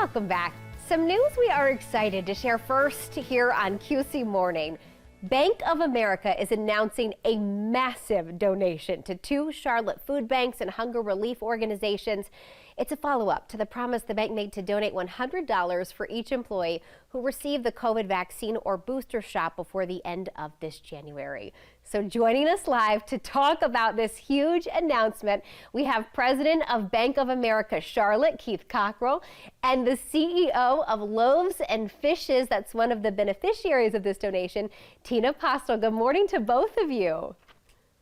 Welcome back. Some news we are excited to share first here on QC Morning. Bank of America is announcing a massive donation to 2 Charlotte food banks and hunger relief organizations. It's a follow-up to the promise the bank made to donate $100 for each employee who received the COVID vaccine or booster shot before the end of this January. So joining us live to talk about this huge announcement, we have President of Bank of America Charlotte, Keith Cockrell, and the CEO of Loaves and Fishes, that's one of the beneficiaries of this donation, Tina Postel. Good morning to both of you.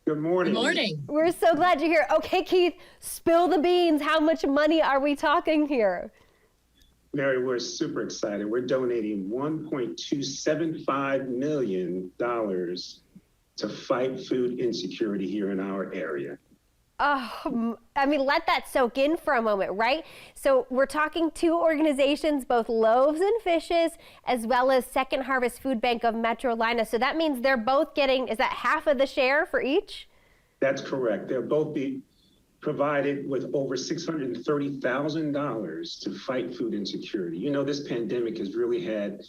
Good morning. Good morning. We're so glad you're here. Okay, Keith, spill the beans. How much money are we talking here? Mary, we're super excited. We're donating $1.275 million to fight food insecurity here in our area. I mean, let that soak in for a moment, right? So we're talking 2 organizations, both Loaves and Fishes, as well as Second Harvest Food Bank of Metrolina. So that means they're both getting, is that half of the share for each? That's correct. They'll both be provided with over $630,000 to fight food insecurity. You know, this pandemic has really had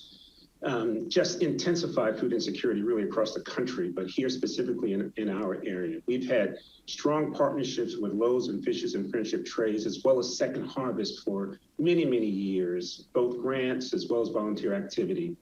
just intensified food insecurity really across the country, but here specifically in our area. We've had strong partnerships with Loaves and Fishes and Friendship Trays, as well as Second Harvest for many, many years, both grants as well as volunteer activity.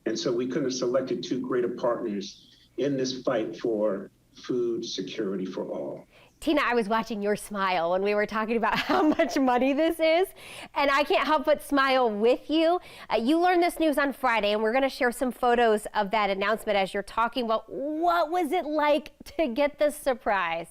And so we couldn't have selected 2 greater partners in this fight for food security for all. Tina, I was watching your smile when we were talking about how much money this is, and I can't help but smile with you. You learned this news on Friday, and we're going to share some photos of that announcement as you're talking about what was it like to get this surprise?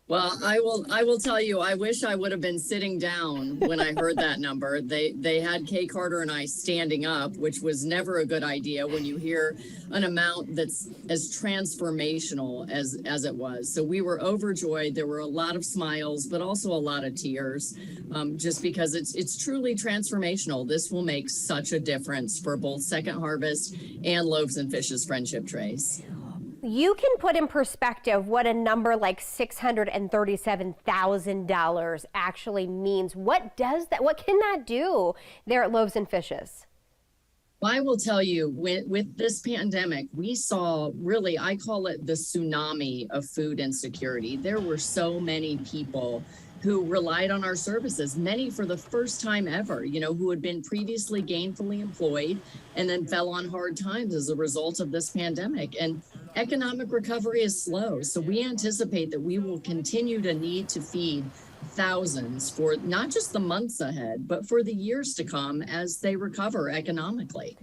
Well, I will tell you, I wish I would have been sitting down when I heard that number. They had Kay Carter and I standing up, which was never a good idea when you hear an amount that's as transformational as it was. So we were overjoyed. There were a lot of smiles, but also a lot of tears, just because it's truly transformational. This will make such a difference for both Second Harvest and Loaves and Fishes Friendship Trays. You can put in perspective what a number like $637,000 actually means. What can that do there at Loaves and Fishes? Well, I will tell you, with this pandemic, we saw really, I call it the tsunami of food insecurity. There were so many people who relied on our services, many for the first time ever, who had been previously gainfully employed and then fell on hard times as a result of this pandemic. And economic recovery is slow. So we anticipate that we will continue to need to feed thousands for not just the months ahead, but for the years to come as they recover economically.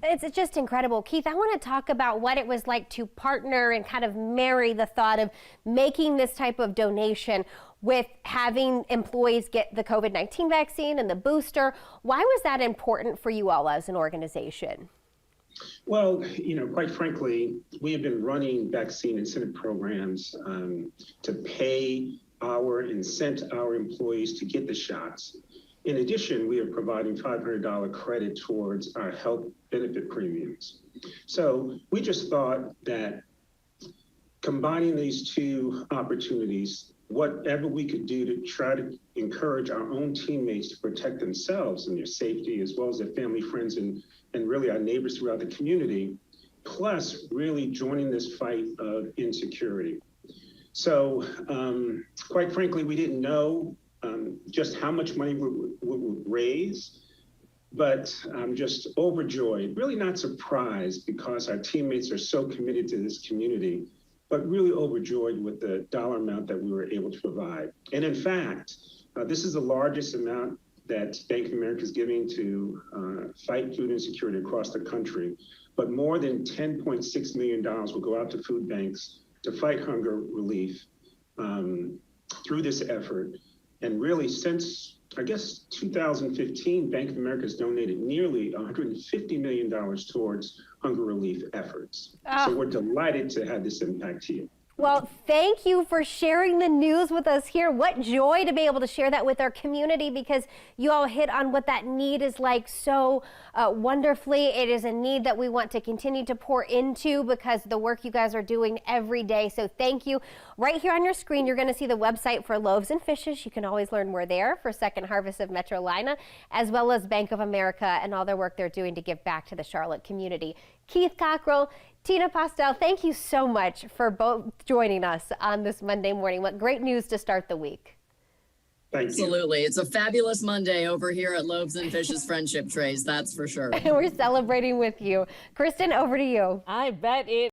It's just incredible. Keith, I want to talk about what it was like to partner and kind of marry the thought of making this type of donation with having employees get the COVID-19 vaccine and the booster. Why was that important for you all as an organization? Well, quite frankly, we have been running vaccine incentive programs to pay incent our employees to get the shots. In addition, we are providing $500 credit towards our health benefit premiums. So we just thought that combining these 2 opportunities, whatever we could do to try to encourage our own teammates to protect themselves and their safety, as well as their family, friends, and really our neighbors throughout the community, plus really joining this fight of insecurity. So quite frankly, we didn't know just how much money we would raise, but I'm just overjoyed, really not surprised because our teammates are so committed to this community, but really overjoyed with the dollar amount that we were able to provide. And in fact, this is the largest amount that Bank of America is giving to fight food insecurity across the country. But more than $10.6 million will go out to food banks to fight hunger relief through this effort. And really since, I guess, 2015, Bank of America has donated nearly $150 million towards hunger relief efforts. So we're delighted to have this impact here. Well, thank you for sharing the news with us here. What joy to be able to share that with our community, because you all hit on what that need is like so wonderfully. It is a need that we want to continue to pour into because of the work you guys are doing every day. So thank you. Right here on your screen, you're going to see the website for Loaves and Fishes. You can always learn more there for Second Harvest of Metrolina, as well as Bank of America and all their work they're doing to give back to the Charlotte community. Keith Cockrell, Tina Postel, thank you so much for both joining us on this Monday morning. What great news to start the week. Thank you. Absolutely. It's a fabulous Monday over here at Loaves and Fishes Friendship Trays, that's for sure. We're celebrating with you. Kristen, over to you. I bet it